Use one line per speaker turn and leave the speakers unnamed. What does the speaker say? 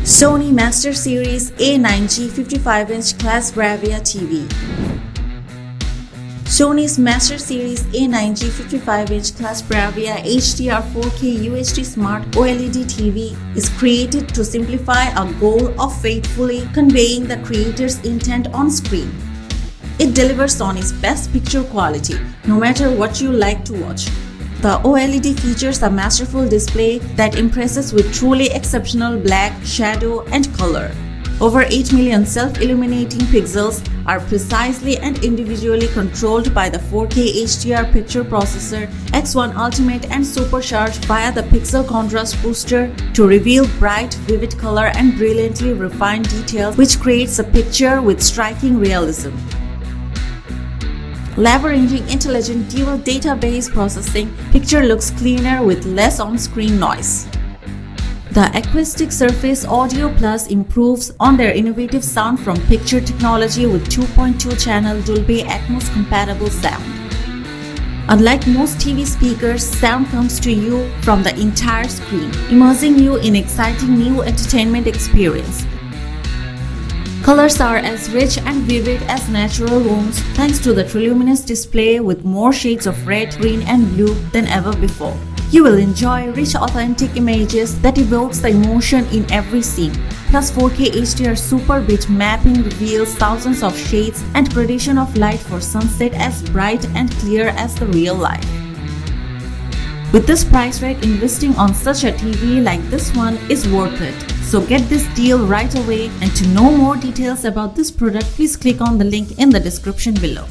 Sony Master Series A9G 55-inch Class Bravia TV. Sony's Master Series A9G 55-inch Class Bravia HDR 4K UHD Smart OLED TV is created to simplify a goal of faithfully conveying the creator's intent on screen. It delivers Sony's best picture quality, no matter what you like to watch. The OLED features a masterful display that impresses with truly exceptional black, shadow, and color. Over 8 million self-illuminating pixels are precisely and individually controlled by the 4K HDR Picture Processor X1 Ultimate and supercharged via the Pixel Contrast Booster to reveal bright, vivid color and brilliantly refined details, which creates a picture with striking realism. Leveraging intelligent dual database processing, picture looks cleaner with less on-screen noise. The Acoustic Surface Audio Plus improves on their innovative sound from picture technology with 2.2-channel Dolby Atmos compatible sound. Unlike most TV speakers, sound comes to you from the entire screen, immersing you in exciting new entertainment experience. Colors are as rich and vivid as natural tones thanks to the triluminous display with more shades of red, green, and blue than ever before. You will enjoy rich, authentic images that evokes the emotion in every scene. Plus 4K HDR Super Bit mapping reveals thousands of shades and gradation of light for sunset as bright and clear as the real life. With this price range, investing on such a TV like this one is worth it. So get this deal right away, and to know more details about this product, please click on the link in the description below.